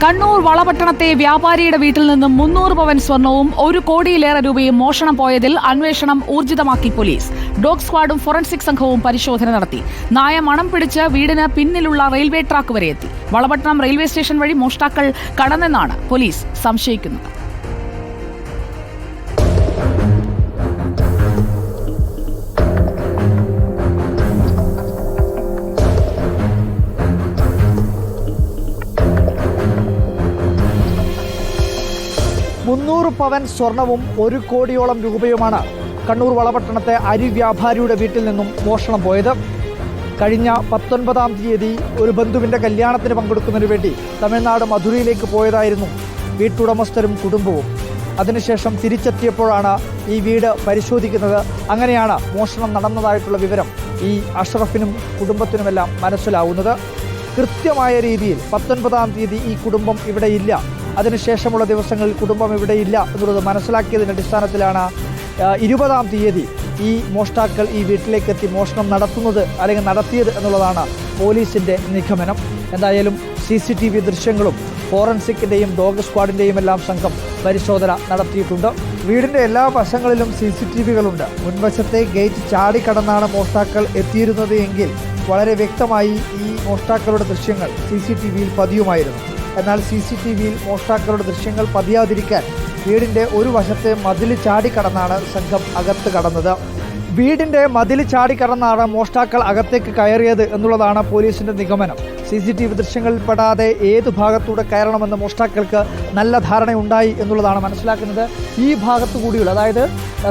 കണ്ണൂർ വളപട്ടണത്തെ വ്യാപാരിയുടെ വീട്ടിൽ നിന്നും 300 പവൻ സ്വർണവും 1 കോടിയിലേറെ രൂപയും മോഷണം പോയതിൽ അന്വേഷണം ഊർജിതമാക്കി പോലീസ്. ഡോഗ് സ്ക്വാഡും ഫോറൻസിക് സംഘവും പരിശോധന നടത്തി. നായ മണം പിടിച്ച് വീടിന് പിന്നിലുള്ള റെയിൽവേ ട്രാക്ക് വരെ എത്തി. വളപട്ടണം റെയിൽവേ സ്റ്റേഷൻ വഴി മോഷ്ടാക്കൾ കടന്നെന്നാണ് പോലീസ് സംശയിക്കുന്നത്. പവൻ സ്വർണവും 1 കോടിയോളം രൂപയുമാണ് കണ്ണൂർ വളപട്ടണത്തെ അരി വ്യാപാരിയുടെ വീട്ടിൽ നിന്നും മോഷണം പോയത്. കഴിഞ്ഞ 19-ാം തീയതി ഒരു ബന്ധുവിൻ്റെ കല്യാണത്തിന് പങ്കെടുക്കുന്നതിന് വേണ്ടി തമിഴ്നാട് മധുരയിലേക്ക് പോയതായിരുന്നു വീട്ടുടമസ്ഥരും കുടുംബവും. അതിനുശേഷം തിരിച്ചെത്തിയപ്പോഴാണ് ഈ വീട് പരിശോധിക്കുന്നത്. അങ്ങനെയാണ് മോഷണം നടന്നതായിട്ടുള്ള വിവരം ഈ അഷ്റഫിനും കുടുംബത്തിനുമെല്ലാം മനസ്സിലാവുന്നത്. കൃത്യമായ രീതിയിൽ 19-ാം തീയതി ഈ കുടുംബം ഇവിടെയില്ല, അതിനുശേഷമുള്ള ദിവസങ്ങളിൽ കുടുംബം ഇവിടെയില്ല എന്നുള്ളത് മനസ്സിലാക്കിയതിൻ്റെ അടിസ്ഥാനത്തിലാണ് 20-ാം തീയതി ഈ മോഷ്ടാക്കൾ ഈ വീട്ടിലേക്ക് എത്തി മോഷണം നടത്തിയത് എന്നുള്ളതാണ് പോലീസിൻ്റെ നിഗമനം. എന്തായാലും CCTV ദൃശ്യങ്ങളും ഫോറൻസിക്കിൻ്റെയും ഡോഗ് സ്ക്വാഡിൻ്റെയും എല്ലാം സംഘം പരിശോധന നടത്തിയിട്ടുണ്ട്. വീടിൻ്റെ എല്ലാ വശങ്ങളിലും CCTVകളുണ്ട്. മുൻവശത്തെ ഗേറ്റ് ചാടിക്കടന്നാണ് മോഷ്ടാക്കൾ എത്തിയിരുന്നത് എങ്കിൽ വളരെ വ്യക്തമായി ഈ മോഷ്ടാക്കളുടെ ദൃശ്യങ്ങൾ CCTVയിൽ പതിയുമായിരുന്നു. എന്നാൽ CCTVയിൽ മോഷ്ടാക്കളുടെ ദൃശ്യങ്ങൾ പതിയാതിരിക്കാൻ വീടിൻ്റെ ഒരു വശത്തെ മതിൽ ചാടിക്കടന്നാണ് സംഘം അകത്ത് കടന്നത്. വീടിൻ്റെ മതിൽ ചാടിക്കടന്നാണ് മോഷ്ടാക്കൾ അകത്തേക്ക് കയറിയത് എന്നുള്ളതാണ് പോലീസിൻ്റെ നിഗമനം. CCTV ദൃശ്യങ്ങളിൽ പെടാതെ ഏത് ഭാഗത്തൂടെ കയറണമെന്ന് മോഷ്ടാക്കൾക്ക് നല്ല ധാരണയുണ്ടായി എന്നുള്ളതാണ് മനസ്സിലാക്കുന്നത്. ഈ ഭാഗത്തു കൂടിയുള്ള, അതായത്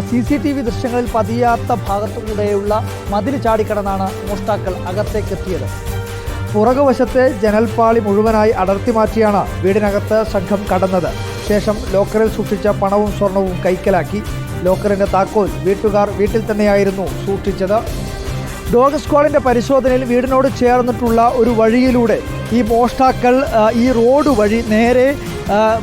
CCTV ദൃശ്യങ്ങളിൽ പതിയാത്ത ഭാഗത്തുകൂടെയുള്ള മതിൽ ചാടിക്കടന്നാണ് മോഷ്ടാക്കൾ അകത്തേക്ക് എത്തിയത്. പുറകുവശത്തെ ജനൽപ്പാളി മുഴുവനായി അടർത്തി മാറ്റിയാണ് വീടിനകത്ത് സംഘം കടന്നത്. ശേഷം ലോക്കറിൽ സൂക്ഷിച്ച പണവും സ്വർണവും കൈക്കലാക്കി. ലോക്കറിൻ്റെ താക്കോൽ വീട്ടുകാർ വീട്ടിൽ തന്നെയായിരുന്നു സൂക്ഷിച്ചത്. ഡോഗ് സ്ക്വാഡിൻ്റെ പരിശോധനയിൽ വീടിനോട് ചേർന്നിട്ടുള്ള ഒരു വഴിയിലൂടെ ഈ മോഷ്ടാക്കൾ ഈ റോഡ് വഴി നേരെ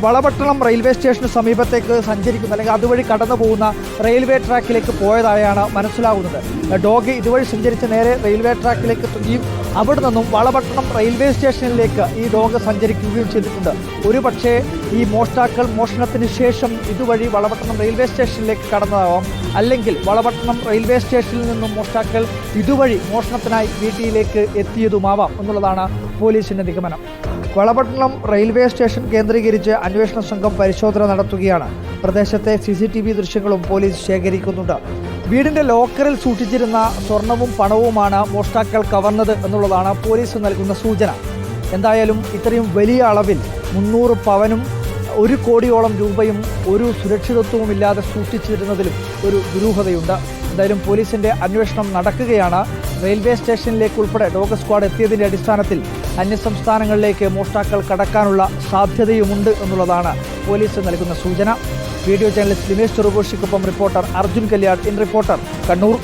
വളപട്ടണം റെയിൽവേ സ്റ്റേഷന് സമീപത്തേക്ക് സഞ്ചരിക്കുന്ന, അല്ലെങ്കിൽ അതുവഴി കടന്നു പോകുന്ന റെയിൽവേ ട്രാക്കിലേക്ക് പോയതായാണ് മനസ്സിലാകുന്നത്. ഡോഗ് ഇതുവഴി സഞ്ചരിച്ച് നേരെ റെയിൽവേ ട്രാക്കിലേക്ക് എത്തുകയും അവിടെ നിന്നും വളപട്ടണം റെയിൽവേ സ്റ്റേഷനിലേക്ക് ഈ ഡോഗ് സഞ്ചരിക്കുകയും ചെയ്തിട്ടുണ്ട്. ഒരു പക്ഷേ ഈ മോഷ്ടാക്കൾ മോഷണത്തിന് ശേഷം ഇതുവഴി വളപട്ടണം റെയിൽവേ സ്റ്റേഷനിലേക്ക് കടന്നതാവാം, അല്ലെങ്കിൽ വളപട്ടണം റെയിൽവേ സ്റ്റേഷനിൽ നിന്നും മോഷ്ടാക്കൾ ഇതുവഴി മോഷണത്തിനായി വീട്ടിലേക്ക് എത്തിയതുമാവാം എന്നുള്ളതാണ് പോലീസിൻ്റെ നിഗമനം. വളപട്ടണം റെയിൽവേ സ്റ്റേഷൻ കേന്ദ്രീകരിച്ച് അന്വേഷണ സംഘം പരിശോധന നടത്തുകയാണ്. പ്രദേശത്തെ CCTV ദൃശ്യങ്ങളും പോലീസ് ശേഖരിക്കുന്നുണ്ട്. വീടിൻ്റെ ലോക്കറിൽ സൂക്ഷിച്ചിരുന്ന സ്വർണവും പണവുമാണ് മോഷ്ടാക്കൾ കവർന്നത് എന്നുള്ളതാണ് പോലീസ് നൽകുന്ന സൂചന. എന്തായാലും ഇത്രയും വലിയ അളവിൽ 300 പവനും 1 കോടിയോളം രൂപയും ഒരു സുരക്ഷിതത്വവുമില്ലാതെ സൂക്ഷിച്ചിരുന്നതിലും ഒരു ദുരൂഹതയുണ്ട്. എന്തായാലും പോലീസിൻ്റെ അന്വേഷണം നടക്കുകയാണ്. റെയിൽവേ സ്റ്റേഷനിലേക്ക് ഉൾപ്പെടെ ഡോഗ് സ്ക്വാഡ് എത്തിയതിൻ്റെ അടിസ്ഥാനത്തിൽ അന്യസംസ്ഥാനങ്ങളിലേക്ക് മോഷ്ടാക്കൾ കടക്കാനുള്ള സാധ്യതയുമുണ്ട് എന്നുള്ളതാണ് പോലീസ് നൽകുന്ന സൂചന. വീഡിയോ ജേർണലിസ്റ്റ് ലിമേഷ് ചെറുകോഷിക്കൊപ്പം reporter Arjun Kalyad, in reporter, Kannur.